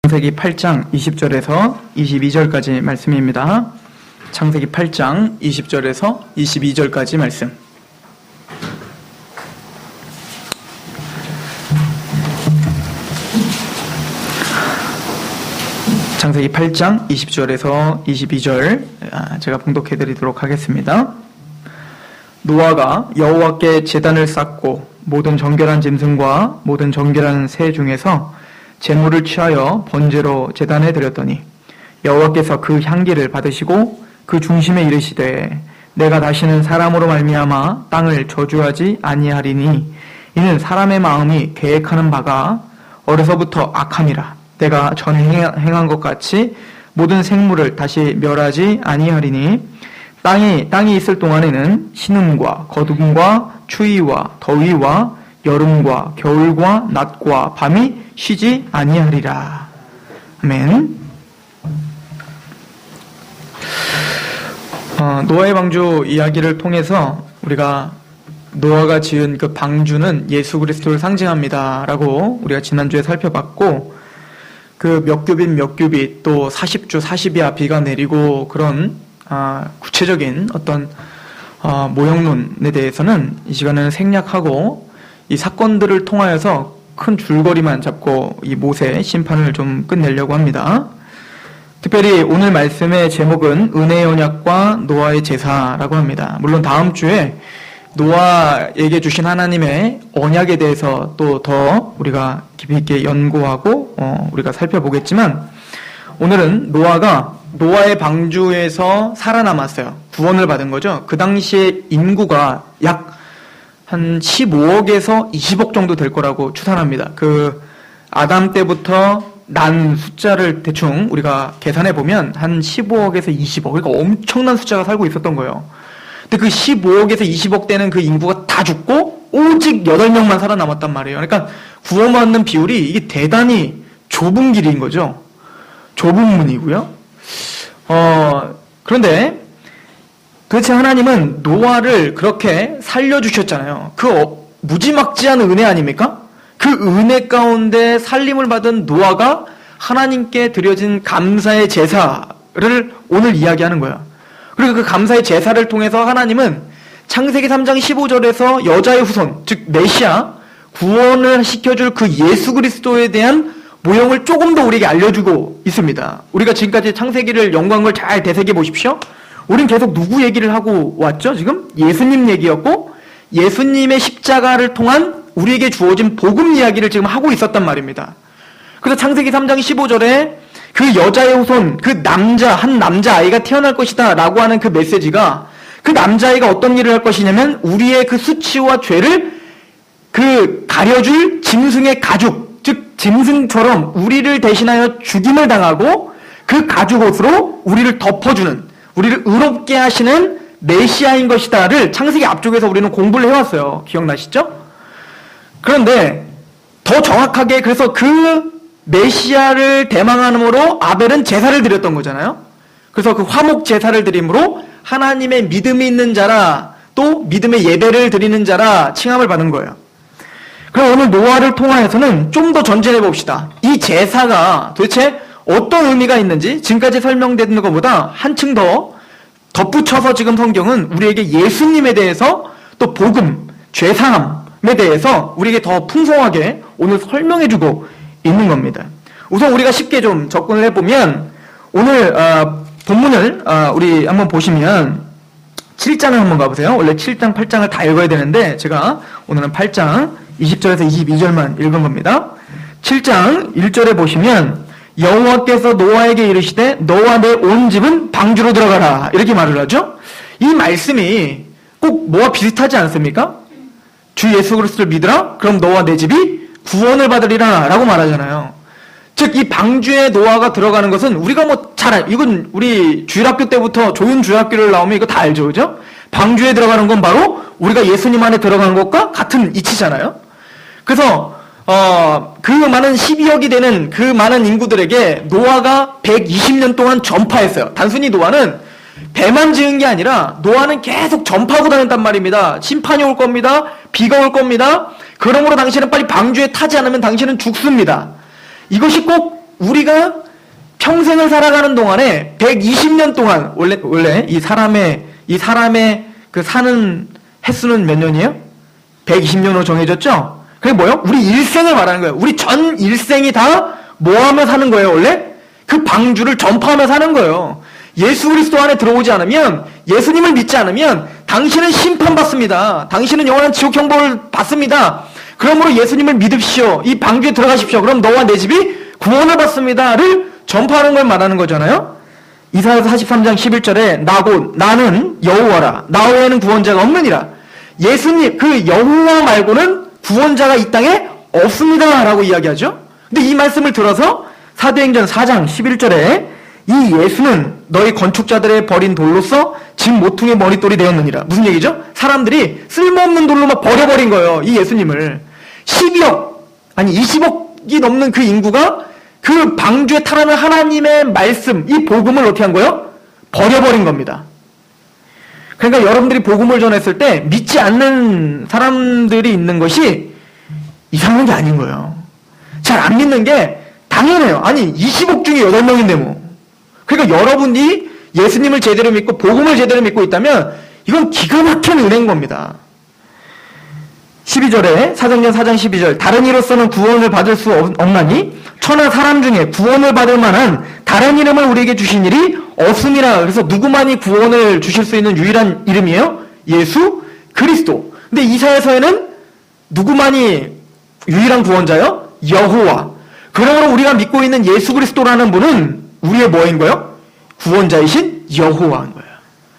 창세기 8장 20절에서 22절까지 말씀입니다. 창세기 8장 20절에서 22절까지 말씀. 창세기 8장 20절에서 22절 제가 봉독해 드리도록 하겠습니다. 노아가 여호와께 제단을 쌓고 모든 정결한 짐승과 모든 정결한 새 중에서 제물을 취하여 번제로 제단에 드렸더니 여호와께서 그 향기를 받으시고 그 중심에 이르시되 내가 다시는 사람으로 말미암아 땅을 저주하지 아니하리니 이는 사람의 마음이 계획하는 바가 어려서부터 악함이라. 내가 전에 행한 것 같이 모든 생물을 다시 멸하지 아니하리니 땅이 있을 동안에는 신음과 거둠과 추위와 더위와 여름과 겨울과 낮과 밤이 쉬지 아니하리라. 아멘. 노아의 방주 이야기를 통해서 우리가 노아가 지은 그 방주는 예수 그리스도를 상징합니다라고 우리가 지난주에 살펴봤고, 그 몇 규빗 또 40주 40이야 비가 내리고 그런 구체적인 어떤 모형론에 대해서는 이 시간에는 생략하고 이 사건들을 통하여서 큰 줄거리만 잡고 이 모세 심판을 좀 끝내려고 합니다. 특별히 오늘 말씀의 제목은 은혜의 언약과 노아의 제사라고 합니다. 물론 다음 주에 노아에게 주신 하나님의 언약에 대해서 또 더 우리가 깊이 있게 연구하고 우리가 살펴보겠지만, 오늘은 노아의 방주에서 살아남았어요. 구원을 받은 거죠. 그 당시에 인구가 약 한 15억에서 20억 정도 될 거라고 추산합니다. 그 아담 때부터 난 숫자를 대충 우리가 계산해 보면 한 15억에서 20억, 그러니까 엄청난 숫자가 살고 있었던 거예요. 근데 그 15억에서 20억 되는 그 인구가 다 죽고 오직 8명만 살아남았단 말이에요. 그러니까 구원받는 비율이 이게 대단히 좁은 길인 거죠. 좁은 문이고요. 그런데 도대체 하나님은 노아를 그렇게 살려주셨잖아요. 그 무지막지한 은혜 아닙니까? 그 은혜 가운데 살림을 받은 노아가 하나님께 드려진 감사의 제사를 오늘 이야기하는 거야. 그리고 그 감사의 제사를 통해서 하나님은 창세기 3장 15절에서 여자의 후손, 즉 메시아, 구원을 시켜줄 그 예수 그리스도에 대한 모형을 조금 더 우리에게 알려주고 있습니다. 우리가 지금까지 창세기를 연구한 걸 잘 되새겨 보십시오. 우린 계속 누구 얘기를 하고 왔죠? 지금 예수님 얘기였고, 예수님의 십자가를 통한 우리에게 주어진 복음 이야기를 지금 하고 있었단 말입니다. 그래서 창세기 3장 15절에 그 여자의 후손, 그 한 남자아이가 태어날 것이다 라고 하는 그 메시지가, 그 남자아이가 어떤 일을 할 것이냐면 우리의 그 수치와 죄를 가려줄 짐승의 가죽, 즉 짐승처럼 우리를 대신하여 죽임을 당하고 그 가죽 옷으로 우리를 덮어주는, 우리를 의롭게 하시는 메시아인 것이다를 창세기 앞쪽에서 우리는 공부를 해왔어요. 기억나시죠? 그런데 더 정확하게, 그래서 그 메시아를 대망함으로 아벨은 제사를 드렸던 거잖아요. 그래서 그 화목 제사를 드림으로 하나님의 믿음이 있는 자라, 또 믿음의 예배를 드리는 자라 칭함을 받은 거예요. 그럼 오늘 노아를 통하여서는 좀 더 전진해 봅시다. 이 제사가 도대체 어떤 의미가 있는지 지금까지 설명되는 것보다 한층 더 덧붙여서 지금 성경은 우리에게 예수님에 대해서, 또 복음, 죄사함에 대해서 우리에게 더 풍성하게 오늘 설명해주고 있는 겁니다. 우선 우리가 쉽게 좀 접근을 해보면, 오늘 본문을 우리 한번 보시면 7장을 한번 가보세요. 원래 7장, 8장을 다 읽어야 되는데 제가 오늘은 8장 20절에서 22절만 읽은 겁니다. 7장 1절에 보시면 여호와께서 노아에게 이르시되 너와 내 온 집은 방주로 들어가라, 이렇게 말을 하죠. 이 말씀이 꼭 뭐와 비슷하지 않습니까? 주 예수 그리스도를 믿으라, 그럼 너와 내 집이 구원을 받으리라 라고 말하잖아요. 즉 이 방주에 노아가 들어가는 것은 우리가 이건 우리 주일학교 때부터 조윤 주일학교를 나오면 이거 다 알죠, 그죠? 방주에 들어가는 건 바로 우리가 예수님 안에 들어가는 것과 같은 이치잖아요. 그래서 그 많은 12억이 되는 그 많은 인구들에게 노아가 120년 동안 전파했어요. 단순히 노아는 배만 지은 게 아니라 노아는 계속 전파하고 다녔단 말입니다. 심판이 올 겁니다. 비가 올 겁니다. 그러므로 당신은 빨리 방주에 타지 않으면 당신은 죽습니다. 이것이 꼭 우리가 평생을 살아가는 동안에 120년 동안 원래 이 사람의 그 사는 횟수는 몇 년이에요? 120년으로 정해졌죠? 그게 뭐예요? 우리 일생을 말하는 거예요. 우리 전 일생이 다 뭐하며 사는 거예요, 원래? 그 방주를 전파하며 사는 거예요. 예수 그리스도 안에 들어오지 않으면, 예수님을 믿지 않으면 당신은 심판받습니다. 당신은 영원한 지옥 형벌을 받습니다. 그러므로 예수님을 믿으십시오. 이 방주에 들어가십시오. 그럼 너와 내 집이 구원을 받습니다를 전파하는 걸 말하는 거잖아요. 이사야서 43장 11절에 나는 여호와라. 나 외에는 구원자가 없느니라. 예수님, 그 여호와 말고는 구원자가 이 땅에 없습니다 라고 이야기하죠. 근데 이 말씀을 들어서 사도행전 4장 11절에 이 예수는 너희 건축자들의 버린 돌로서 집 모퉁이의 머릿돌이 되었느니라. 무슨 얘기죠? 사람들이 쓸모없는 돌로 막 버려버린 거예요. 이 예수님을. 20억이 넘는 그 인구가 그 방주에 타라는 하나님의 말씀, 이 복음을 어떻게 한 거예요? 버려버린 겁니다. 그러니까 여러분들이 복음을 전했을 때 믿지 않는 사람들이 있는 것이 이상한 게 아닌 거예요. 잘 안 믿는 게 당연해요. 아니 20억 중에 8명인데 뭐. 그러니까 여러분이 예수님을 제대로 믿고 복음을 제대로 믿고 있다면 이건 기가 막힌 은혜인 겁니다. 12절에 사도행전 4장 12절 다른 이로서는 구원을 받을 수 없나니 천하 사람 중에 구원을 받을 만한 다른 이름을 우리에게 주신 일이 없음이라. 그래서 누구만이 구원을 주실 수 있는 유일한 이름이에요? 예수 그리스도. 근데 이사야서에는 누구만이 유일한 구원자요? 여호와. 그러므로 우리가 믿고 있는 예수 그리스도라는 분은 우리의 뭐인 거예요? 구원자이신 여호와인 거예요.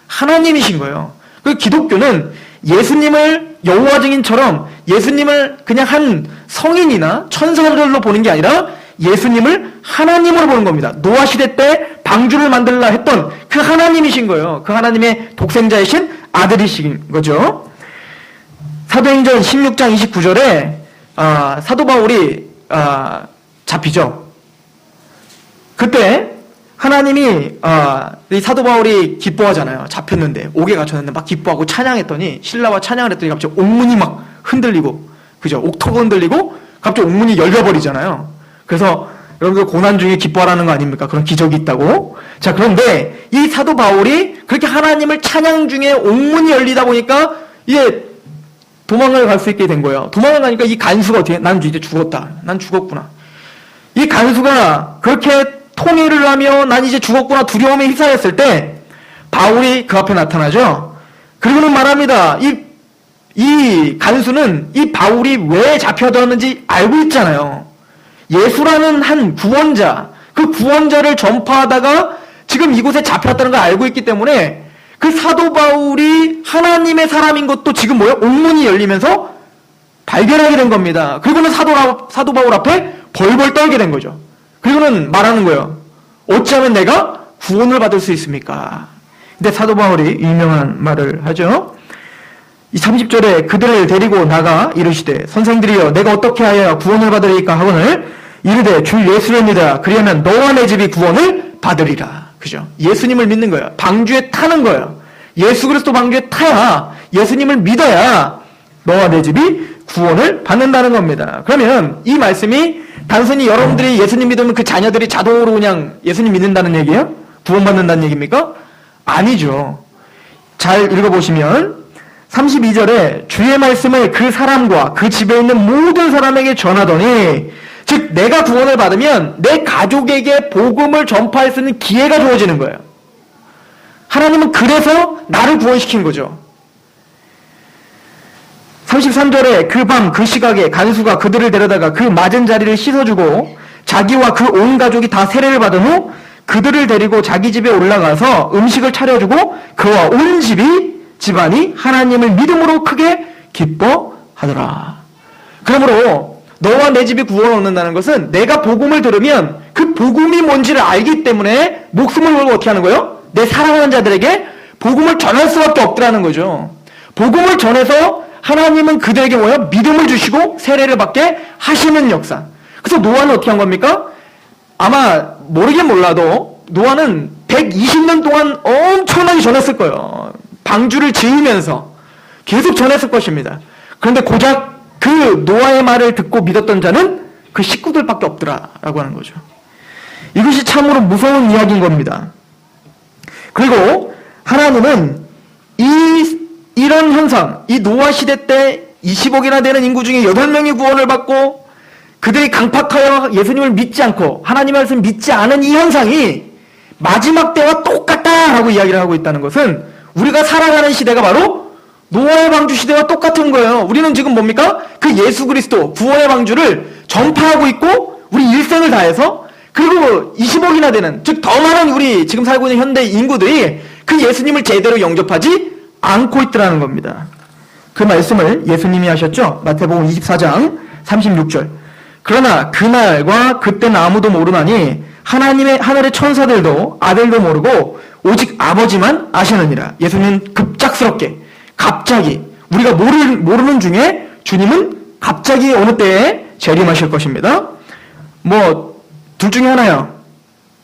하나님이신 거예요. 그 기독교는 예수님을 여호와 증인처럼 예수님을 그냥 한 성인이나 천사들로 보는 게 아니라 예수님을 하나님으로 보는 겁니다. 노아 시대 때 방주를 만들라 했던 그 하나님이신 거예요. 그 하나님의 독생자이신 아들이신 거죠. 사도행전 16장 29절에 사도 바울이 잡히죠. 그때 하나님이 이 사도 바울이 기뻐하잖아요. 잡혔는데 옥에 갇혔는데 막 기뻐하고 찬양했더니 신라와 찬양을 했더니 갑자기 옥문이 막 흔들리고, 그죠? 옥토가 흔들리고 갑자기 옥문이 열려버리잖아요. 그래서 여러분들 고난 중에 기뻐하라는 거 아닙니까? 그런 기적이 있다고. 자, 그런데 이 사도 바울이 그렇게 하나님을 찬양 중에 옥문이 열리다 보니까 이제 도망을 갈 수 있게 된 거예요. 도망을 가니까 이 간수가 어떻게, 난 이제 죽었다. 난 죽었구나. 이 간수가 그렇게 통일을 하며 난 이제 죽었구나 두려움에 휩싸였을 때 바울이 그 앞에 나타나죠. 그리고는 말합니다. 이 간수는 이 바울이 왜 잡혀들었는지 알고 있잖아요. 예수라는 한 구원자, 그 구원자를 전파하다가 지금 이곳에 잡혔다는 걸 알고 있기 때문에 그 사도 바울이 하나님의 사람인 것도 지금 뭐예요? 옥문이 열리면서 발견하게 된 겁니다. 그리고는 사도 바울 앞에 벌벌 떨게 된 거죠. 그리고는 말하는 거예요. 어찌하면 내가 구원을 받을 수 있습니까? 근데 사도 바울이 유명한 말을 하죠. 이 30절에 그들을 데리고 나가 이르시되 선생들이여 내가 어떻게 하여야 구원을 받으리까 하거늘 이르되 주 예수를 믿으라 그리하면 너와 내 집이 구원을 받으리라. 그죠? 예수님을 믿는 거예요. 방주에 타는 거예요. 예수 그리스도 방주에 타야, 예수님을 믿어야 너와 내 집이 구원을 받는다는 겁니다. 그러면 이 말씀이 단순히 여러분들이 예수님 믿으면 그 자녀들이 자동으로 그냥 예수님 믿는다는 얘기예요? 구원받는다는 얘기입니까? 아니죠. 잘 읽어보시면 32절에 주의 말씀을 그 사람과 그 집에 있는 모든 사람에게 전하더니, 즉 내가 구원을 받으면 내 가족에게 복음을 전파할 수 있는 기회가 주어지는 거예요. 하나님은 그래서 나를 구원시킨 거죠. 33절에 그 밤 그 시각에 간수가 그들을 데려다가 그 맞은 자리를 씻어주고 자기와 그 온 가족이 다 세례를 받은 후 그들을 데리고 자기 집에 올라가서 음식을 차려주고 그와 온 집안이 하나님을 믿음으로 크게 기뻐하더라. 그러므로 너와 내 집이 구원을 얻는다는 것은 내가 복음을 들으면 그 복음이 뭔지를 알기 때문에 목숨을 걸고 어떻게 하는 거예요? 내 사랑하는 자들에게 복음을 전할 수밖에 없더라는 거죠. 복음을 전해서 하나님은 그들에게 뭐예요? 믿음을 주시고 세례를 받게 하시는 역사. 그래서 노아는 어떻게 한 겁니까? 아마 모르긴 몰라도 노아는 120년 동안 엄청나게 전했을 거예요. 방주를 지으면서 계속 전했을 것입니다. 그런데 고작 그 노아의 말을 듣고 믿었던 자는 그 식구들밖에 없더라라고 하는 거죠. 이것이 참으로 무서운 이야기인 겁니다. 그리고 하나님은 이런 현상, 이 노아 시대 때 20억이나 되는 인구 중에 8명이 구원을 받고 그들이 강팍하여 예수님을 믿지 않고 하나님의 말씀을 믿지 않은 이 현상이 마지막 때와 똑같다라고 이야기를 하고 있다는 것은 우리가 살아가는 시대가 바로 노아의 방주 시대와 똑같은 거예요. 우리는 지금 뭡니까? 그 예수 그리스도 구원의 방주를 전파하고 있고 우리 일생을 다해서 그리고 20억이나 되는, 즉 더 많은 우리 지금 살고 있는 현대 인구들이 그 예수님을 제대로 영접하지 않고 있더라는 겁니다. 그 말씀을 예수님이 하셨죠. 마태복음 24장 36절. 그러나 그날과 그때는 아무도 모르나니 하나님의 하늘의 천사들도 아들도 모르고 오직 아버지만 아시느니라. 예수님은 급작스럽게 갑자기 우리가 모르는 중에 주님은 갑자기 어느 때에 재림하실 것입니다. 둘 중에 하나요.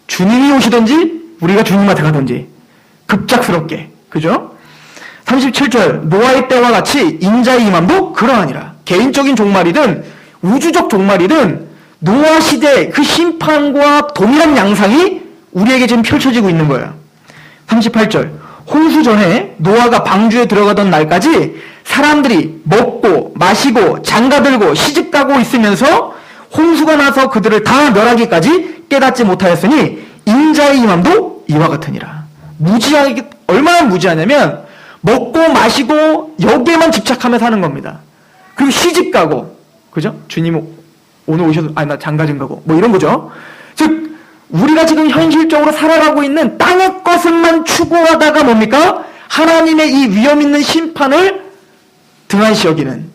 주님이 오시든지 우리가 주님한테 가든지 급작스럽게. 그죠? 37절 노아의 때와 같이 인자의 임함도 그러하니라. 개인적인 종말이든 우주적 종말이든 노아 시대 그 심판과 동일한 양상이 우리에게 지금 펼쳐지고 있는 거예요. 38절 홍수 전에 노아가 방주에 들어가던 날까지 사람들이 먹고 마시고 장가들고 시집가고 있으면서 홍수가 나서 그들을 다 멸하기까지 깨닫지 못하였으니 인자의 임함도 이와 같으니라. 무지하게, 얼마나 무지하냐면 먹고 마시고 여기에만 집착하며 사는 겁니다. 그리고 시집가고, 그죠? 주님 오늘 오셔서 나 장가 좀 가고 이런 거죠. 즉 우리가 지금 현실적으로 살아가고 있는 땅의 것을만 추구하다가 뭡니까? 하나님의 이 위험 있는 심판을 등한시 여기는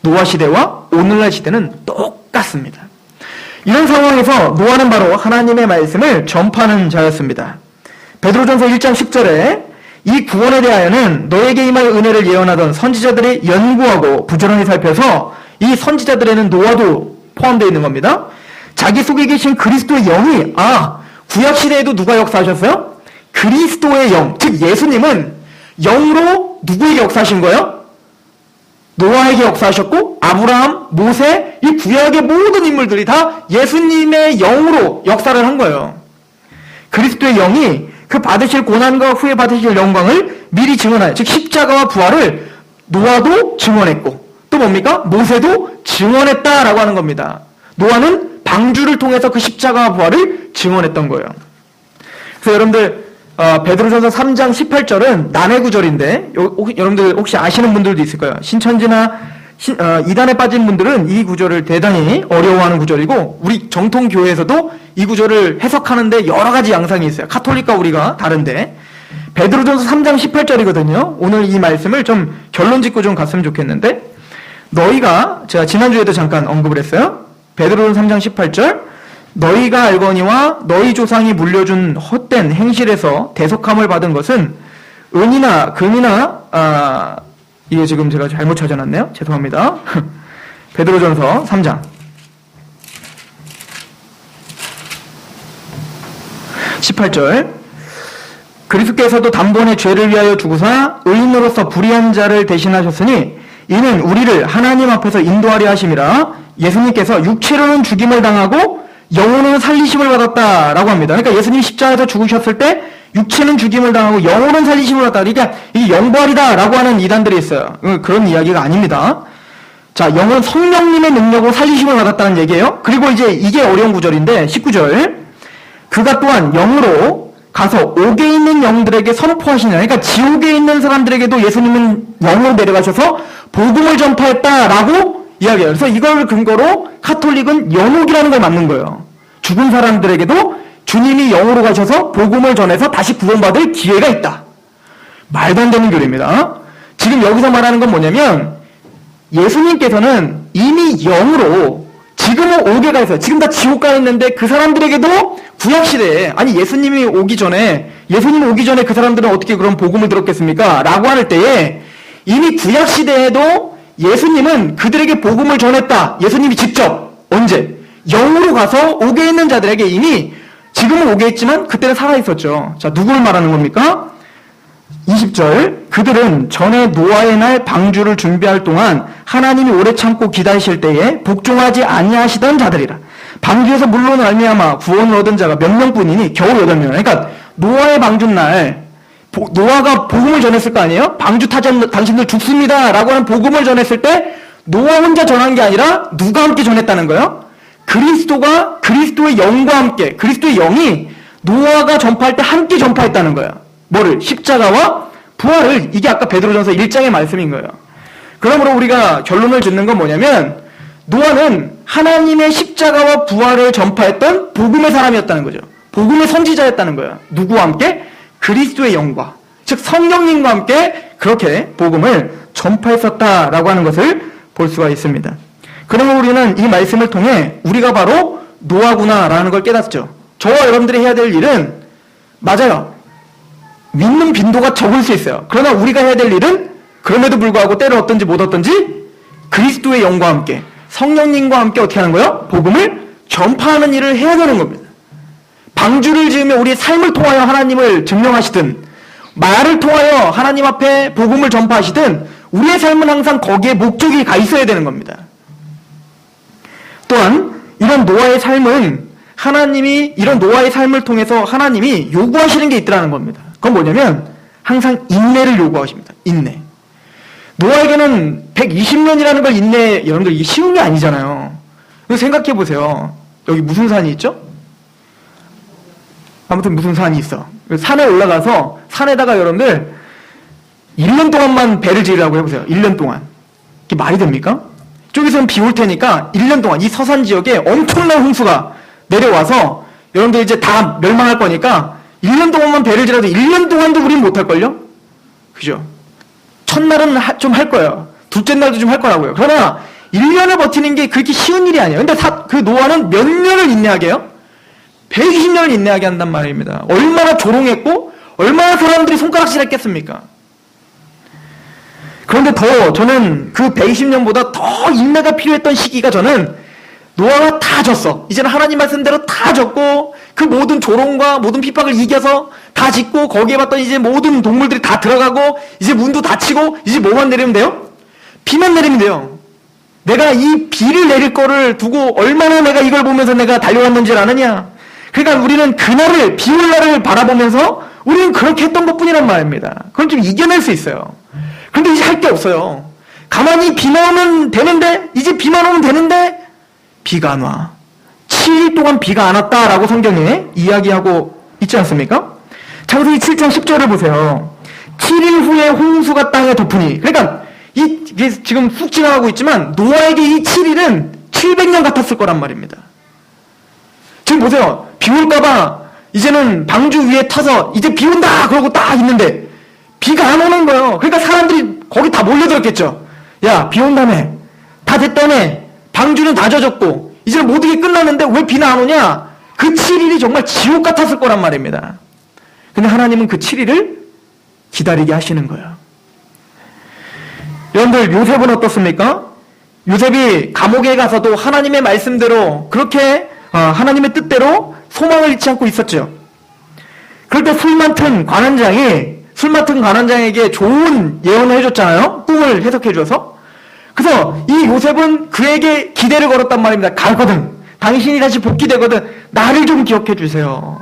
노아 시대와 오늘날 시대는 똑같습니다. 이런 상황에서 노아는 바로 하나님의 말씀을 전파하는 자였습니다. 베드로전서 1장 10절에 이 구원에 대하여는 너에게 임할 은혜를 예언하던 선지자들이 연구하고 부지런히 살펴서 이 선지자들에는 노아도 포함되어 있는 겁니다. 자기 속에 계신 그리스도의 영이 구약시대에도 누가 역사하셨어요? 그리스도의 영, 즉 예수님은 영으로 누구에게 역사하신 거예요? 노아에게 역사하셨고 아브라함, 모세, 이 구약의 모든 인물들이 다 예수님의 영으로 역사를 한 거예요. 그리스도의 영이 그 받으실 고난과 후에 받으실 영광을 미리 증언하여, 즉 십자가와 부활을 노아도 증언했고 또 뭡니까? 모세도 증언했다라고 하는 겁니다. 노아는 방주를 통해서 그 십자가와 부활을 증언했던 거예요. 그래서 여러분들 베드로전서 3장 18절은 난해 구절인데 여러분들 혹시 아시는 분들도 있을 거예요. 신천지나 이단에 빠진 분들은 이 구절을 대단히 어려워하는 구절이고 우리 정통 교회에서도 이 구절을 해석하는데 여러 가지 양상이 있어요. 카톨릭과 우리가 다른데 베드로전서 3장 18절이거든요. 오늘 이 말씀을 좀 결론 짓고 좀 갔으면 좋겠는데 너희가 제가 지난주에도 잠깐 언급을 했어요. 베드로전서 3장 18절 너희가 알거니와 너희 조상이 물려준 헛된 행실에서 대속함을 받은 것은 은이나 금이나 이게 지금 제가 잘못 찾아놨네요. 죄송합니다. 베드로전서 3장 18절 그리스도께서도 단번에 죄를 위하여 죽으사 의인으로서 불의한 자를 대신하셨으니 이는 우리를 하나님 앞에서 인도하려 하심이라. 예수님께서 육체로는 죽임을 당하고 영혼은 살리심을 받았다라고 합니다. 그러니까 예수님이 십자가에서 죽으셨을 때 육체는 죽임을 당하고 영혼은 살리심을 받았다. 그러니까 이게 영부활이다라고 하는 이단들이 있어요. 그런 이야기가 아닙니다. 자, 영은 성령님의 능력으로 살리심을 받았다는 얘기예요. 그리고 이제 이게 어려운 구절인데 19절 그가 또한 영으로 가서 옥에 있는 영들에게 선포하시냐. 그러니까 지옥에 있는 사람들에게도 예수님은 영으로 내려가셔서 복음을 전파했다라고 이야기해요. 그래서 이걸 근거로 카톨릭은 연옥이라는 걸 맞는 거예요. 죽은 사람들에게도 주님이 영으로 가셔서 복음을 전해서 다시 구원받을 기회가 있다. 말도 안 되는 교리입니다. 지금 여기서 말하는 건 뭐냐면 예수님께서는 이미 영으로 지금은 옥에 가 있어요. 지금 다 지옥 가 있는데 그 사람들에게도 구약시대에 예수님이 오기 전에 그 사람들은 어떻게 그런 복음을 들었겠습니까? 라고 할 때에 이미 구약시대에도 예수님은 그들에게 복음을 전했다. 예수님이 직접 언제? 영으로 가서 옥에 있는 자들에게 이미 지금은 옥에 있지만 그때는 살아있었죠. 자, 누굴 말하는 겁니까? 20절 그들은 전에 노아의 날 방주를 준비할 동안 하나님이 오래 참고 기다리실 때에 복종하지 아니하시던 자들이라. 방주에서 물론을 알미야마 구원을 얻은 자가 몇 명뿐이니 겨우 8명. 그러니까 노아의 방주날 노아가 복음을 전했을 거 아니에요? 방주 타자 당신들 죽습니다 라고 하는 복음을 전했을 때 노아 혼자 전한 게 아니라 누가 함께 전했다는 거예요? 그리스도가 그리스도의 영과 함께, 그리스도의 영이 노아가 전파할 때 함께 전파했다는 거예요. 뭐를? 십자가와 부활을. 이게 아까 베드로전서 1장의 말씀인 거예요. 그러므로 우리가 결론을 짓는 건 뭐냐면 노아는 하나님의 십자가와 부활을 전파했던 복음의 사람이었다는 거죠. 복음의 선지자였다는 거예요. 누구와 함께? 그리스도의 영과, 즉 성령님과 함께 그렇게 복음을 전파했었다라고 하는 것을 볼 수가 있습니다. 그러면 우리는 이 말씀을 통해 우리가 바로 노아구나라는 걸 깨닫죠. 저와 여러분들이 해야 될 일은 맞아요. 믿는 빈도가 적을 수 있어요. 그러나 우리가 해야 될 일은 그럼에도 불구하고 때를 얻든지 못 얻든지 그리스도의 영과 함께 성령님과 함께 어떻게 하는 거예요? 복음을 전파하는 일을 해야 되는 겁니다. 방주를 지으며 우리의 삶을 통하여 하나님을 증명하시든 말을 통하여 하나님 앞에 복음을 전파하시든 우리의 삶은 항상 거기에 목적이 가 있어야 되는 겁니다. 또한 이런 노아의 삶은 하나님이 이런 노아의 삶을 통해서 하나님이 요구하시는 게 있더라는 겁니다. 그건 뭐냐면 항상 인내를 요구하십니다. 인내. 노아에게는 120년이라는 걸 인내, 여러분들 이게 쉬운 게 아니잖아요. 생각해 보세요. 여기 무슨 산이 있죠? 아무튼 무슨 산이 있어. 산에 올라가서 산에다가 여러분들 1년 동안만 배를 지으라고 해보세요. 1년 동안. 이게 말이 됩니까? 저기서는 비 올 테니까 1년 동안 이 서산 지역에 엄청난 홍수가 내려와서 여러분들 이제 다 멸망할 거니까 1년 동안만 배를 지라도 1년 동안도 우리는 못할걸요? 그죠? 첫날은 좀 할 거예요. 둘째 날도 좀 할 거라고요. 그러나 1년을 버티는 게 그렇게 쉬운 일이 아니에요. 근데 그 노아는 몇 년을 인내하게 해요? 120년을 인내하게 한단 말입니다. 얼마나 조롱했고 얼마나 사람들이 손가락질 했겠습니까? 그런데 더 저는 그 120년보다 더 인내가 필요했던 시기가 저는 노아가 다 졌어. 이제는 하나님 말씀대로 다 졌고 그 모든 조롱과 모든 핍박을 이겨서 다 짓고 거기에 봤던 이제 모든 동물들이 다 들어가고 이제 문도 닫히고 이제 뭐만 내리면 돼요? 비만 내리면 돼요. 내가 이 비를 내릴 거를 두고 얼마나 내가 이걸 보면서 내가 달려왔는지를 아느냐. 그러니까 우리는 그날을 비올 날을 바라보면서 우리는 그렇게 했던 것뿐이란 말입니다. 그건 좀 이겨낼 수 있어요. 근데 이제 할 게 없어요. 가만히 비만 오면 되는데 이제 비만 오면 되는데 비가 안 와. 7일 동안 비가 안 왔다라고 성경에 이야기하고 있지 않습니까? 창세기 7장 10절을 보세요. 7일 후에 홍수가 땅에 덮으니. 그러니까 이게 지금 쑥 지나가고 있지만 노아에게 이 7일은 700년 같았을 거란 말입니다. 지금 보세요. 비 올까봐 이제는 방주 위에 타서 이제 비 온다 그러고 딱 있는데 비가 안 오는 거예요. 그러니까 사람들이 거기 다 몰려들었겠죠. 야, 비 온다며. 다 됐다며. 방주는 다 젖었고 이제 모든 게 끝났는데 왜 비는 안 오냐? 그 7일이 정말 지옥 같았을 거란 말입니다. 근데 하나님은 그 7일을 기다리게 하시는 거예요. 여러분들 요셉은 어떻습니까? 요셉이 감옥에 가서도 하나님의 말씀대로 그렇게 하나님의 뜻대로 소망을 잃지 않고 있었죠. 그럴 때 술 맡은 관원장에게 좋은 예언을 해줬잖아요. 꿈을 해석해줘서. 그래서 이 요셉은 그에게 기대를 걸었단 말입니다. 가거든. 당신이 다시 복귀되거든. 나를 좀 기억해 주세요.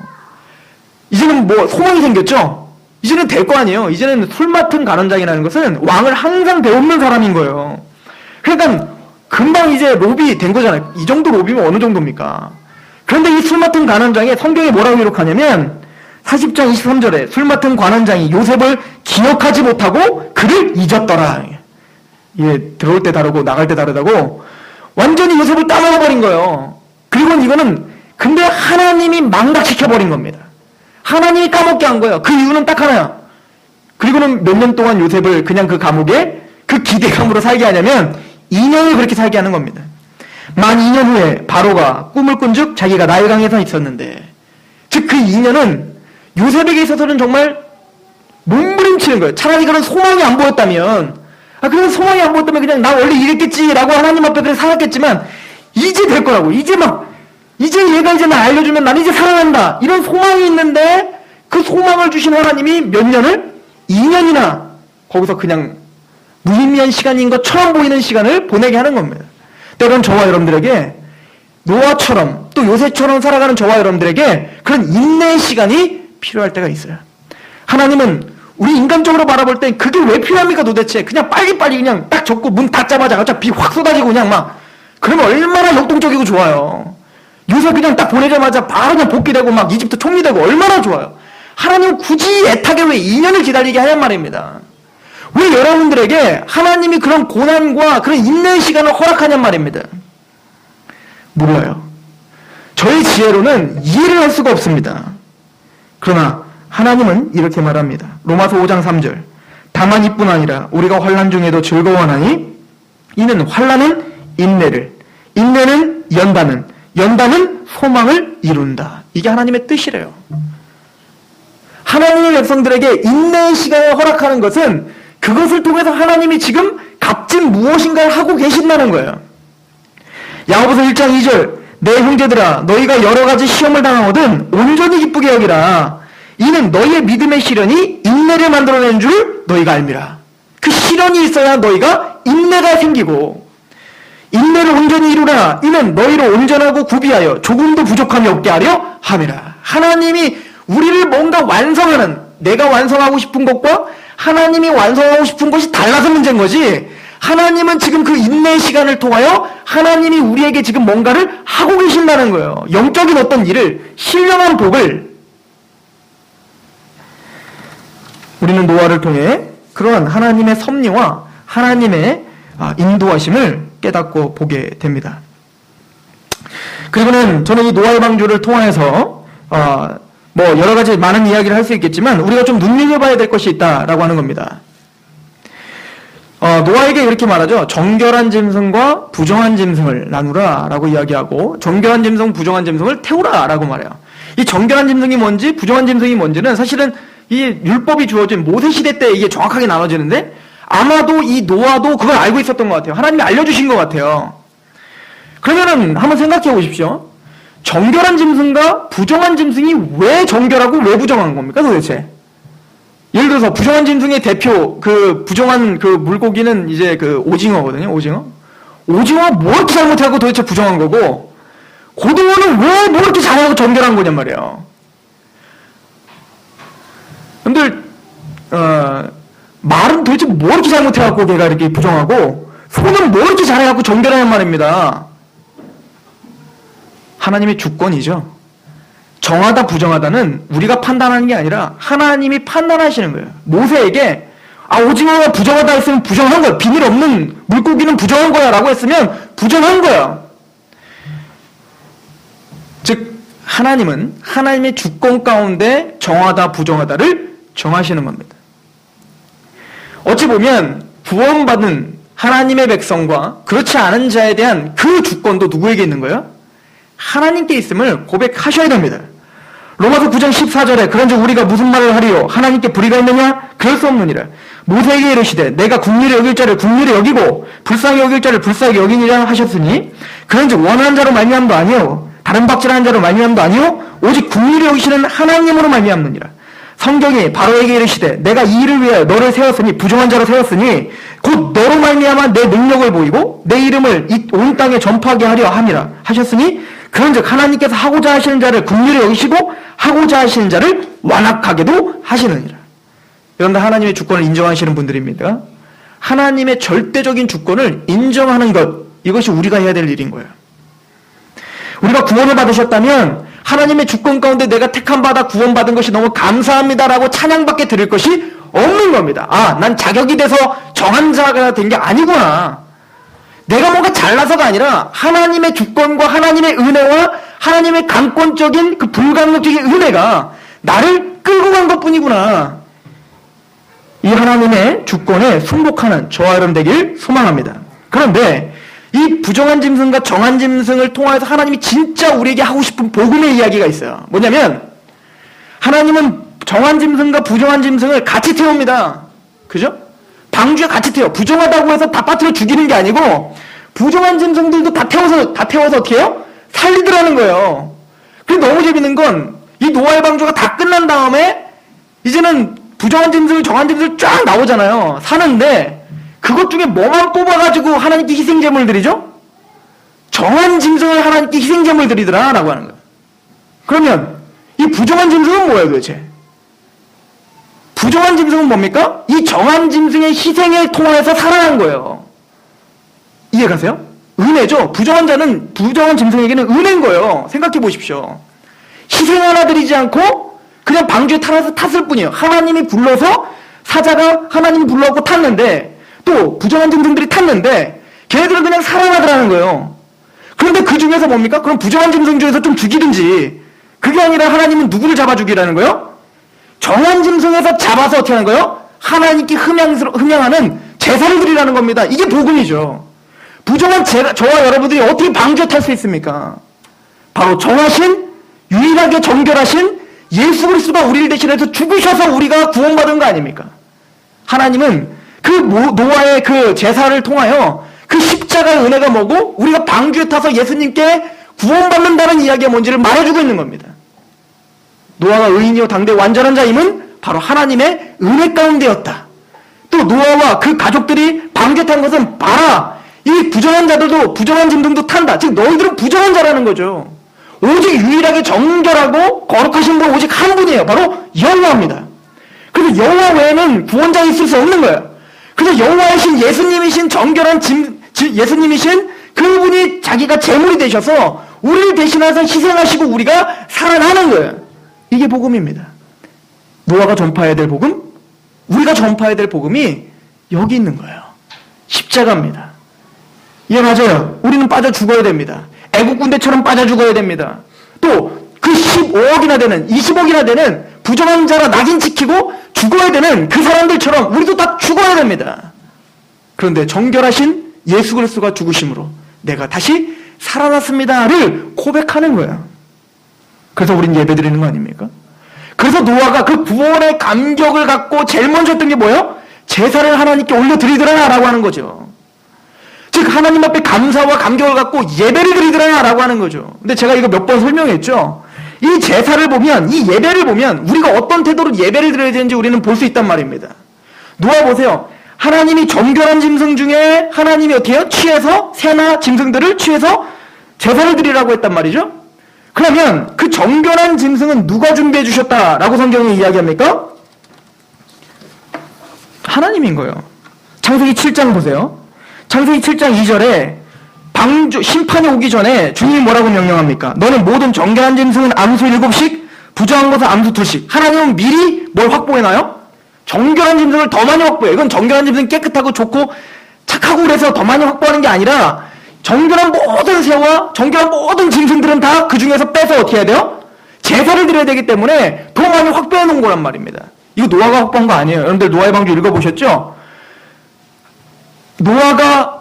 이제는 뭐 소망이 생겼죠? 이제는 될 거 아니에요. 이제는 술 맡은 관원장이라는 것은 왕을 항상 배우는 사람인 거예요. 그러니까 금방 이제 로비 된 거잖아요. 이 정도 로비면 어느 정도입니까? 그런데 이 술 맡은 관원장에 성경에 뭐라고 기록하냐면 40장 23절에 술 맡은 관원장이 요셉을 기억하지 못하고 그를 잊었더라. 예, 들어올 때 다르고 나갈 때 다르다고 완전히 요셉을 따먹어버린 거예요. 그리고 이거는 근데 하나님이 망각시켜버린 겁니다. 하나님이 까먹게 한 거예요. 그 이유는 딱 하나야. 그리고는 몇 년 동안 요셉을 그냥 그 감옥에 그 기대감으로 살게 하냐면 2년을 그렇게 살게 하는 겁니다. 만 2년 후에 바로가 꿈을 꾼즉 자기가 나일강에 있었는데 즉 그 2년은 요셉에게 있어서는 정말 몸부림치는 거예요. 차라리 그런 소망이 안 보였다면 그런 소망이 안 보였다면 그냥 나 원래 이랬겠지라고 하나님 앞에 그래 살았겠지만 이제 될 거라고. 이제 얘가 이제 나 알려주면 난 이제 살아난다. 이런 소망이 있는데 그 소망을 주신 하나님이 몇 년을? 2년이나 거기서 그냥 무의미한 시간인 것처럼 보이는 시간을 보내게 하는 겁니다. 때론 저와 여러분들에게 노아처럼 또 요새처럼 살아가는 저와 여러분들에게 그런 인내의 시간이 필요할 때가 있어요. 하나님은 우리 인간적으로 바라볼 땐 그게 왜 필요합니까 도대체? 그냥 빨리빨리 그냥 딱 접고 문 닫자마자 갑자기 비 확 쏟아지고 그냥 막 그러면 얼마나 역동적이고 좋아요. 요새 그냥 딱 보내자마자 바로 그냥 복귀되고 막 이집트 총리되고 얼마나 좋아요. 하나님은 굳이 애타게 왜 2년을 기다리게 하냔 말입니다. 왜 여러분들에게 하나님이 그런 고난과 그런 인내의 시간을 허락하냔 말입니다. 몰라요. 저희 지혜로는 이해를 할 수가 없습니다. 그러나 하나님은 이렇게 말합니다. 로마서 5장 3절. 다만 이뿐 아니라 우리가 환난 중에도 즐거워하나니 이는 환난은 인내를, 인내는 연단은, 연단은 소망을 이룬다. 이게 하나님의 뜻이래요. 하나님의 백성들에게 인내의 시간을 허락하는 것은 그것을 통해서 하나님이 지금 값진 무엇인가를 하고 계신다는 거예요. 야고보서 1장 2절. 내 형제들아 너희가 여러 가지 시험을 당하거든 온전히 기쁘게 여기라. 이는 너희의 믿음의 시련이 인내를 만들어낸 줄 너희가 알미라. 그 시련이 있어야 너희가 인내가 생기고 인내를 온전히 이루라. 이는 너희를 온전하고 구비하여 조금도 부족함이 없게 하려 함이라. 하나님이 우리를 뭔가 완성하는, 내가 완성하고 싶은 것과 하나님이 완성하고 싶은 것이 달라서 문제인 거지. 하나님은 지금 그 인내의 시간을 통하여 하나님이 우리에게 지금 뭔가를 하고 계신다는 거예요. 영적인 어떤 일을, 신령한 복을. 우리는 노아를 통해 그러한 하나님의 섭리와 하나님의 인도하심을 깨닫고 보게 됩니다. 그리고는 저는 이 노아의 방주를 통해서 뭐 여러 가지 많은 이야기를 할 수 있겠지만 우리가 좀 눈여겨봐야 될 것이 있다라고 하는 겁니다. 노아에게 이렇게 말하죠. 정결한 짐승과 부정한 짐승을 나누라 라고 이야기하고 정결한 짐승, 부정한 짐승을 태우라 라고 말해요. 이 정결한 짐승이 뭔지 부정한 짐승이 뭔지는 사실은 이 율법이 주어진 모세시대 때 이게 정확하게 나눠지는데 아마도 이 노아도 그걸 알고 있었던 것 같아요. 하나님이 알려주신 것 같아요. 그러면은 한번 생각해 보십시오. 정결한 짐승과 부정한 짐승이 왜 정결하고 왜 부정한 겁니까 도대체? 예를 들어서 부정한 짐승의 대표 그 부정한 그 물고기는 이제 그 오징어거든요. 오징어가 뭐 이렇게 잘못하고 도대체 부정한 거고 고등어는 왜 뭐 이렇게 잘하고 정결한 거냔 말이에요. 근데 말은 도대체 뭐 이렇게 잘못해갖고 걔가 이렇게 부정하고 소는 뭐 이렇게 잘해갖고 정결하냔 말입니다. 하나님의 주권이죠. 정하다 부정하다는 우리가 판단하는 게 아니라 하나님이 판단하시는 거예요. 모세에게 오징어가 부정하다 했으면 부정한 거야. 비늘 없는 물고기는 부정한 거야 라고 했으면 부정한 거야. 즉 하나님은 하나님의 주권 가운데 정하다 부정하다를 정하시는 겁니다. 어찌 보면 구원받은 하나님의 백성과 그렇지 않은 자에 대한 그 주권도 누구에게 있는 거예요? 하나님께 있음을 고백하셔야 됩니다. 로마서 9장 14절에 그런즉 우리가 무슨 말을 하리요? 하나님께 불의가 있느냐? 그럴 수 없느니라. 모세에게 이르시되 내가 긍휼히 여길 자를 긍휼히 여기고 불쌍히 여길 자를 불쌍히 여기니라 하셨으니 그런즉 원하는 자로 말미암도 아니요 다른 박질하는 자로 말미암도 아니요 오직 긍휼히 여기시는 하나님으로 말미암느니라. 성경이 바로에게 이르시되 내가 이 일을 위하여 너를 세웠으니 부정한 자로 세웠으니 곧 너로 말미암아 내 능력을 보이고 내 이름을 이 온 땅에 전파하게 하려 함이라 하셨으니 그런즉 하나님께서 하고자 하시는 자를 긍휼히 여기시고 하고자 하시는 자를 완악하게도 하시느니라. 그런데 하나님의 주권을 인정하시는 분들입니다. 하나님의 절대적인 주권을 인정하는 것, 이것이 우리가 해야 될 일인 거예요. 우리가 구원을 받으셨다면 하나님의 주권 가운데 내가 택함받아 구원받은 것이 너무 감사합니다라고 찬양밖에 드릴 것이 없는 겁니다. 난 자격이 돼서 정한 자가 된 게 아니구나. 내가 뭔가 잘나서가 아니라 하나님의 주권과 하나님의 은혜와 하나님의 강권적인 그 불가능적인 은혜가 나를 끌고 간 것뿐이구나. 이 하나님의 주권에 순복하는 저와 여러분 되길 소망합니다. 그런데 이 부정한 짐승과 정한 짐승을 통해서 하나님이 진짜 우리에게 하고 싶은 복음의 이야기가 있어요. 뭐냐면 하나님은 정한 짐승과 부정한 짐승을 같이 태웁니다. 그죠? 방주에 같이 태워. 부정하다고 해서 다 빠뜨려 죽이는 게 아니고 부정한 짐승들도 다 태워서 어떻게 해요? 살리더라는 거예요. 그리고 너무 재밌는 건 이 노아의 방주가 다 끝난 다음에 이제는 부정한 짐승, 정한 짐승 쫙 나오잖아요. 사는데 그것 중에 뭐만 뽑아가지고 하나님께 희생제물을 드리죠? 정한 짐승을 하나님께 희생제물 드리더라 라고 하는 거예요. 그러면 이 부정한 짐승은 뭐예요 도대체? 부정한 짐승은 뭡니까? 이 정한 짐승의 희생을 통해서 살아난 거예요. 이해가세요? 은혜죠. 부정한 짐승에게는 은혜인 거예요. 생각해 보십시오. 희생 하나 드리지 않고 그냥 방주에 탔을 뿐이에요. 하나님이 불러서 사자가 하나님이 불러갖고 탔는데 또 부정한 짐승들이 탔는데 걔네들은 그냥 살아나더라는 거예요. 그런데 그 중에서 뭡니까? 그럼 부정한 짐승 중에서 좀 죽이든지 그게 아니라 하나님은 누구를 잡아 죽이라는 거예요? 정한 짐승에서 잡아서 어떻게 하는 거예요? 하나님께 흠양하는 제사를 드리라는 겁니다. 이게 복음이죠. 부정한 저와 여러분들이 어떻게 방주에 탈 수 있습니까? 바로 정하신 유일하게 정결하신 예수 그리스도가 우리를 대신해서 죽으셔서 우리가 구원받은 거 아닙니까? 하나님은 그 노아의 그 제사를 통하여 그 십자가의 은혜가 뭐고 우리가 방주에 타서 예수님께 구원받는다는 이야기가 뭔지를 말해주고 있는 겁니다. 노아가 의인이요 당대 완전한 자임은 바로 하나님의 은혜 가운데였다. 또 노아와 그 가족들이 방주에 탄 것은 봐라 이 부정한 자들도 부정한 짐승도 탄다. 즉 너희들은 부정한 자라는 거죠. 오직 유일하게 정결하고 거룩하신 분 오직 한 분이에요. 바로 여호와입니다. 그래서 여호와 외에는 구원자 있을 수 없는 거예요. 그래서 여호와이신 예수님이신 정결한 예수님이신 그분이 자기가 제물이 되셔서 우리를 대신해서 희생하시고 우리가 살아나는 거예요. 이게 복음입니다. 노아가 전파해야 될 복음, 우리가 전파해야 될 복음이 여기 있는 거예요. 십자가입니다. 예, 맞아요. 우리는 빠져 죽어야 됩니다. 애국 군대처럼 빠져 죽어야 됩니다. 또 그 15억이나 되는 20억이나 되는 부정한 자가 낙인 찍히고 죽어야 되는 그 사람들처럼 우리도 다 죽어야 됩니다. 그런데 정결하신 예수 그리스도가 죽으심으로 내가 다시 살아났습니다를 고백하는 거예요. 그래서 우린 예배드리는 거 아닙니까? 그래서 노아가 그 구원의 감격을 갖고 제일 먼저 했던 게 뭐예요? 제사를 하나님께 올려드리더라 라고 하는 거죠. 즉 하나님 앞에 감사와 감격을 갖고 예배를 드리더라 라고 하는 거죠. 근데 제가 이거 몇 번 설명했죠. 이 제사를 보면 이 예배를 보면 우리가 어떤 태도로 예배를 드려야 되는지 우리는 볼 수 있단 말입니다. 노아 보세요. 하나님이 정결한 짐승 중에 하나님이 어떻게 해요? 취해서 새나 짐승들을 취해서 제사를 드리라고 했단 말이죠. 그러면 그 정결한 짐승은 누가 준비해 주셨다라고 성경이 이야기합니까? 하나님인 거예요. 창세기 7장 보세요. 창세기 7장 2절에 심판이 오기 전에 주님이 뭐라고 명령합니까? 너는 모든 정결한 짐승은 암수 7씩, 부정한 것은 암수 2씩. 하나님은 미리 뭘 확보해놔요? 정결한 짐승을 더 많이 확보해요. 이건 정결한 짐승이 깨끗하고 좋고 착하고 그래서 더 많이 확보하는 게 아니라 정결한 모든 새와 정결한 모든 짐승들은 다 그 중에서 빼서 어떻게 해야 돼요? 제사를 드려야 되기 때문에 더 많이 확보해 놓은 거란 말입니다. 이거 노아가 확보한 거 아니에요. 여러분들 노아의 방주 읽어보셨죠?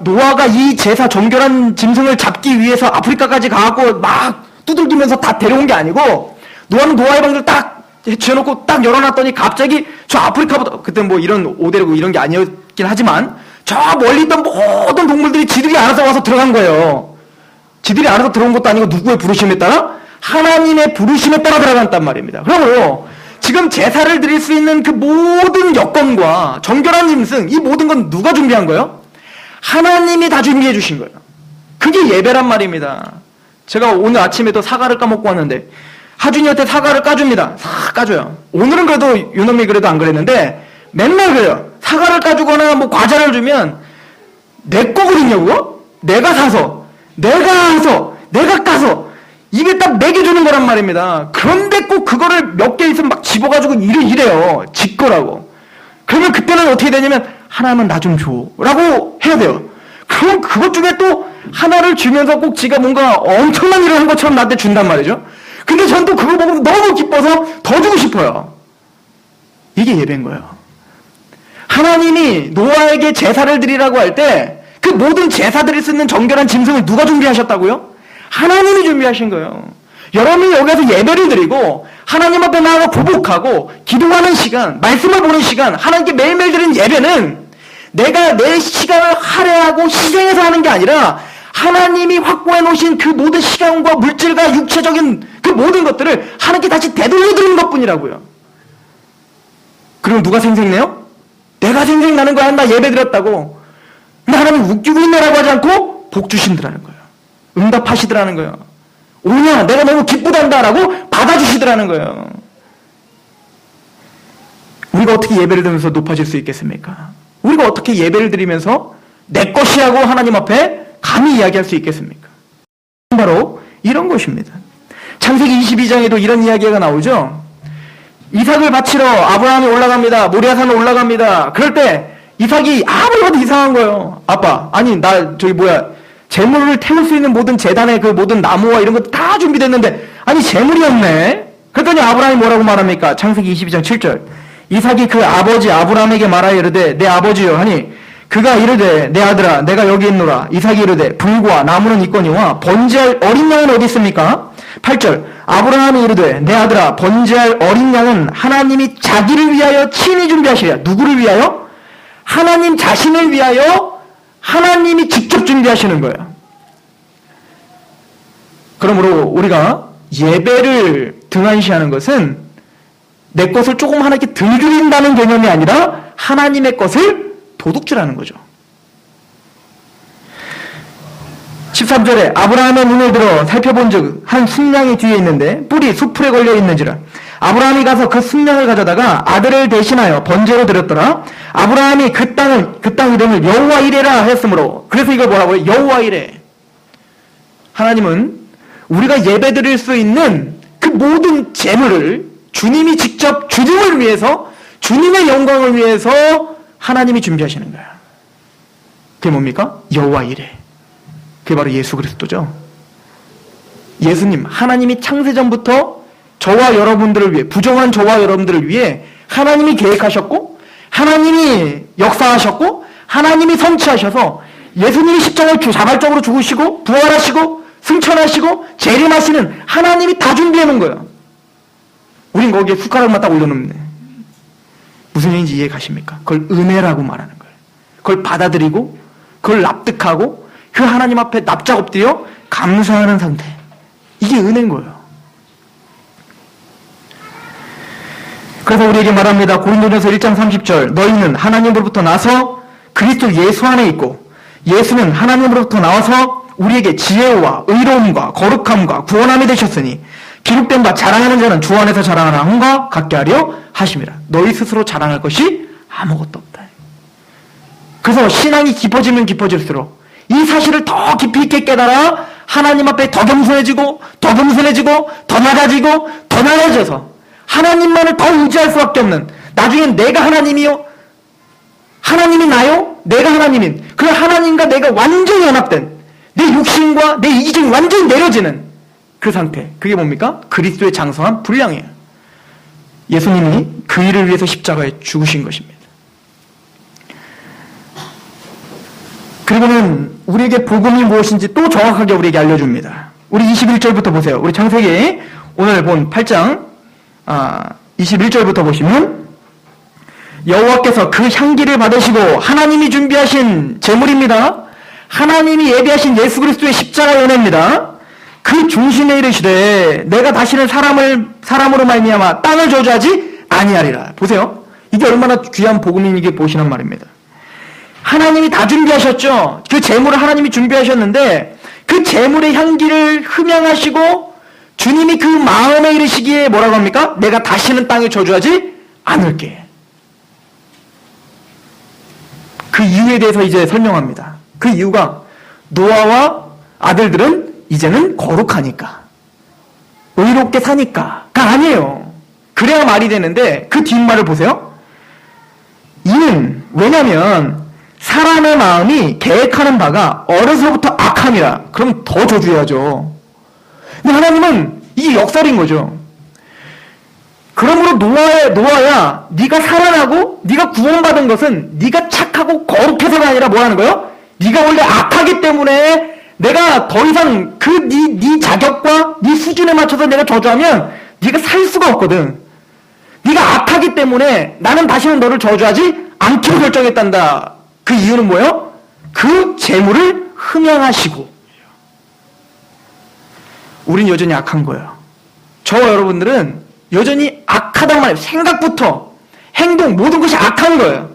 노아가 이 제사 정결한 짐승을 잡기 위해서 아프리카까지 가고 막 두들기면서 다 데려온 게 아니고 노아는 노아의 방주를 딱 해놓고 딱 열어놨더니 갑자기 저 아프리카부터 그때 뭐 이런 오데르고 이런 게 아니었긴 하지만 저 멀리 있던 모든 동물들이 지들이 알아서 와서 들어간 거예요. 지들이 알아서 들어온 것도 아니고 누구의 부르심에 따라? 하나님의 부르심에 따라 들어갔단 말입니다. 그러므로 지금 제사를 드릴 수 있는 그 모든 여건과 정결한 짐승 이 모든 건 누가 준비한 거예요? 하나님이 다 준비해 주신 거예요. 그게 예배란 말입니다. 제가 오늘 아침에도 사과를 까먹고 왔는데 하준이한테 사과를 까줍니다. 싹 까줘요. 오늘은 그래도 유놈이 그래도 안 그랬는데 맨날 그래요. 사과를 까주거나 뭐 과자를 주면 내 거거든요 그거? 내가 사서 내가 까서 이게 딱 먹여주는 거란 말입니다. 그런데 꼭 그거를 몇 개 있으면 막 집어가지고 이래요. 지 거라고. 그러면 그때는 어떻게 되냐면 하나만 나 좀 줘 라고 해야 돼요. 그럼 그것 중에 또 하나를 주면서 꼭 지가 뭔가 엄청난 일을 한 것처럼 나한테 준단 말이죠. 근데 전 또 그거 보고 너무 기뻐서 더 주고 싶어요. 이게 예배인 거예요. 하나님이 노아에게 제사를 드리라고 할 때 그 모든 제사 드릴 수 있는 정결한 짐승을 누가 준비하셨다고요? 하나님이 준비하신 거예요. 여러분이 여기서 예배를 드리고 하나님 앞에 나아가 구복하고 기도하는 시간, 말씀을 보는 시간, 하나님께 매일매일 드리는 예배는 내가 내 시간을 할애하고 희생해서 하는 게 아니라 하나님이 확보해 놓으신 그 모든 시간과 물질과 육체적인 그 모든 것들을 하나님께 다시 되돌려 드리는 것뿐이라고요. 그럼 누가 생색내요? 내가 생색나는 거야. 나 예배 드렸다고. 근데 하나님 웃기고 있네라고 하지 않고 복 주신다는 거예요. 응답하시더라는 거예요. 오냐, 내가 너무 기쁘단다라고 받아주시더라는 거예요. 우리가 어떻게 예배를 드리면서 높아질 수 있겠습니까? 우리가 어떻게 예배를 드리면서 내 것이라고 하나님 앞에 감히 이야기할 수 있겠습니까? 바로 이런 것입니다. 창세기 22장에도 이런 이야기가 나오죠. 이삭을 바치러 아브라함이 올라갑니다. 모리아산에 올라갑니다. 그럴 때 이삭이 아무리 봐도 이상한 거예요. 아빠, 아니 나 재물을 태울 수 있는 모든 제단의 그 모든 나무와 이런 것도 다 준비됐는데 아니 재물이 없네. 그랬더니 아브라함이 뭐라고 말합니까? 창세기 22장 7절. 이삭이 그 아버지 아브라함에게 말하여 이르되 내 아버지여 하니 그가 이르되 내 아들아 내가 여기 있노라. 이삭이 이르되 불과 나무는 있거니와 번제할 어린 양은 어디 있습니까? 8절. 아브라함이 이르되 내 아들아 번제할 어린 양은 하나님이 자기를 위하여 친히 준비하시리라. 누구를 위하여? 하나님 자신을 위하여 하나님이 직접 준비하시는 거예요. 그러므로 우리가 예배를 등한시하는 것은 내 것을 조금 하나 이렇게 덜 드린다는 개념이 아니라 하나님의 것을 도둑질하는 거죠. 13절에 아브라함의 눈을 들어 살펴본 즉 한 순양이 뒤에 있는데 뿔이 수풀에 걸려 있는지라. 아브라함이 가서 그 순양을 가져다가 아들을 대신하여 번제로 드렸더라. 아브라함이 그 땅 이름을 여호와 이레라 했으므로. 그래서 이걸 뭐라고 해요? 여호와 이레. 하나님은 우리가 예배드릴 수 있는 그 모든 재물을 주님이 직접 주님을 위해서, 주님의 영광을 위해서 하나님이 준비하시는 거야. 그게 뭡니까? 여호와 이레. 그게 바로 예수 그리스도죠. 예수님, 하나님이 창세전부터 저와 여러분들을 위해, 부정한 저와 여러분들을 위해 하나님이 계획하셨고, 하나님이 역사하셨고, 하나님이 성취하셔서 예수님이 십자가를 자발적으로 죽으시고, 부활하시고, 승천하시고, 재림하시는 하나님이 다 준비해 놓은 거예요. 우린 거기에 숟가락만 딱 올려놓는데. 무슨 얘기인지 이해 가십니까? 그걸 은혜라고 말하는 거예요. 그걸 받아들이고, 그걸 납득하고, 그 하나님 앞에 납작 엎드려 감사하는 상태. 이게 은혜인 거예요. 그래서 우리에게 말합니다. 고린도전서 1장 30절. 너희는 하나님으로부터 나서 그리스도 예수 안에 있고 예수는 하나님으로부터 나와서 우리에게 지혜와 의로움과 거룩함과 구원함이 되셨으니 기록된 바 자랑하는 자는 주 안에서 자랑하는 함과 같게 하려 하심이라. 너희 스스로 자랑할 것이 아무것도 없다. 그래서 신앙이 깊어지면 깊어질수록 이 사실을 더 깊이 있게 깨달아 하나님 앞에 더 겸손해지고 더 겸손해지고 더 낮아지고 더 낮아져서 하나님만을 더 의지할 수밖에 없는, 나중엔 내가 하나님이요? 하나님이 나요? 내가 하나님인, 그 하나님과 내가 완전히 연합된, 내 육신과 내 이기적이 완전히 내려지는 그 상태. 그게 뭡니까? 그리스도의 장성한 분량이에요. 예수님이 그 일을 위해서 십자가에 죽으신 것입니다. 그리고는 우리에게 복음이 무엇인지 또 정확하게 우리에게 알려줍니다. 우리 21절부터 보세요. 우리 창세기 오늘 본 8장 21절부터 보시면 여호와께서 그 향기를 받으시고 하나님이 준비하신 제물입니다. 하나님이 예비하신 예수 그리스도의 십자가 연회입니다. 그 중심에 이르시되 내가 다시는 사람으로 말미암아 땅을 저주하지 아니하리라. 보세요. 이게 얼마나 귀한 복음인지 보시는 말입니다. 하나님이 다 준비하셨죠. 그 제물을 하나님이 준비하셨는데 그 제물의 향기를 흠양하시고 주님이 그 마음에 이르시기에 뭐라고 합니까? 내가 다시는 땅에 저주하지 않을게. 그 이유에 대해서 이제 설명합니다. 그 이유가 노아와 아들들은 이제는 거룩하니까, 의롭게 사니까가 아니에요. 그래야 말이 되는데 그 뒷말을 보세요. 이는 왜냐면 사람의 마음이 계획하는 바가 어려서부터 악함이라. 그럼 더 저주해야죠. 근데 하나님은 이게 역설인 거죠. 그러므로 노아야 네가 살아나고 네가 구원받은 것은 네가 착하고 거룩해서가 아니라 뭐라는 거예요? 네가 원래 악하기 때문에 내가 더 이상 그 네 자격과 네 수준에 맞춰서 내가 저주하면 네가 살 수가 없거든. 네가 악하기 때문에 나는 다시는 너를 저주하지 않기로 결정했단다. 그 이유는 뭐예요? 그 재물을 흠양하시고. 우린 여전히 악한 거예요. 저와 여러분들은 여전히 악하단 말이에요. 생각부터 행동 모든 것이 악한 거예요.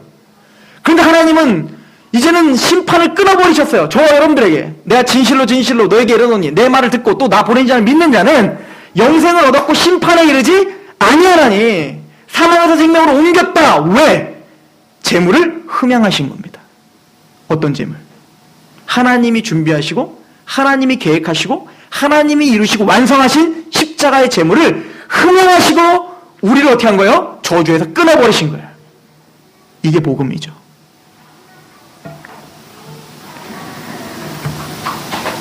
그런데 하나님은 이제는 심판을 끊어버리셨어요. 저와 여러분들에게. 내가 진실로 진실로 너에게 이르노니 내 말을 듣고 또 나 보낸 자를 믿는 자는 영생을 얻었고 심판에 이르지 아니하나니 사망에서 생명으로 옮겼다. 왜? 재물을 흠양하신 겁니다. 어떤 재물? 하나님이 준비하시고 하나님이 계획하시고 하나님이 이루시고 완성하신 십자가의 재물을 흠양하시고 우리를 어떻게 한 거예요? 저주에서 끊어버리신 거예요. 이게 복음이죠.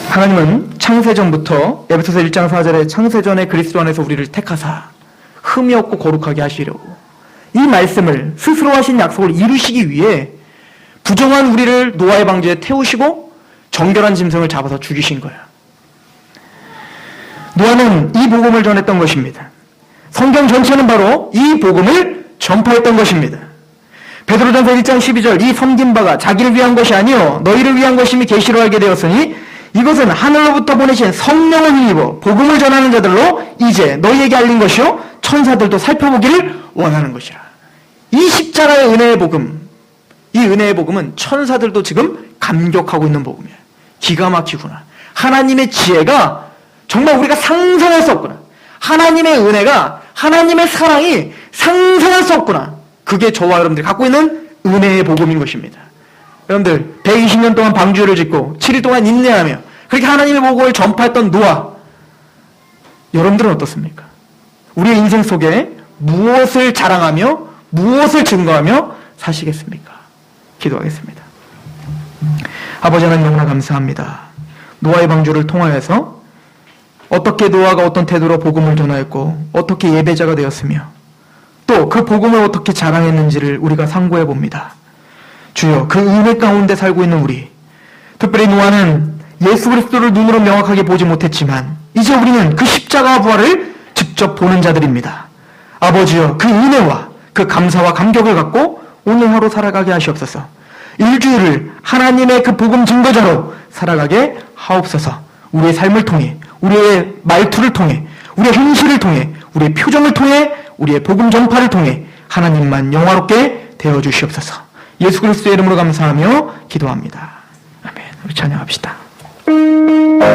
하나님은 창세전부터 에베소서 1장 4절에 창세전에 그리스도 안에서 우리를 택하사 흠이 없고 거룩하게 하시려고 이 말씀을 스스로 하신 약속을 이루시기 위해 부정한 우리를 노아의 방주에 태우시고 정결한 짐승을 잡아서 죽이신 거예요. 노아는 이 복음을 전했던 것입니다. 성경 전체는 바로 이 복음을 전파했던 것입니다. 베드로전서 1장 12절 이 섬긴 바가 자기를 위한 것이 아니요 너희를 위한 것임이 계시로 알게 되었으니 이것은 하늘로부터 보내신 성령을 힘입어 복음을 전하는 자들로 이제 너희에게 알린 것이요 천사들도 살펴보기를 원하는 것이라. 이 십자가의 은혜의 복음, 이 은혜의 복음은 천사들도 지금 감격하고 있는 복음이에요. 기가 막히구나. 하나님의 지혜가 정말 우리가 상상할 수 없구나. 하나님의 은혜가, 하나님의 사랑이 상상할 수 없구나. 그게 저와 여러분들이 갖고 있는 은혜의 복음인 것입니다. 여러분들 120년 동안 방주를 짓고 7일 동안 인내하며 그렇게 하나님의 복음을 전파했던 노아, 여러분들은 어떻습니까? 우리의 인생 속에 무엇을 자랑하며 무엇을 증거하며 사시겠습니까? 기도하겠습니다. 아버지 하나님 너무나 감사합니다. 노아의 방주를 통하여서 어떻게 노아가 어떤 태도로 복음을 전하였고 어떻게 예배자가 되었으며 또 그 복음을 어떻게 자랑했는지를 우리가 상고해 봅니다. 주여, 그 은혜 가운데 살고 있는 우리, 특별히 노아는 예수 그리스도를 눈으로 명확하게 보지 못했지만 이제 우리는 그 십자가와 부활을 직접 보는 자들입니다. 아버지여, 그 은혜와 그 감사와 감격을 갖고 오늘 하루 살아가게 하시옵소서. 일주일을 하나님의 그 복음 증거자로 살아가게 하옵소서. 우리의 삶을 통해, 우리의 말투를 통해, 우리의 행실을 통해, 우리의 표정을 통해, 우리의 복음 전파를 통해 하나님만 영화롭게 되어주시옵소서. 예수 그리스도의 이름으로 감사하며 기도합니다. 아멘. 우리 찬양합시다.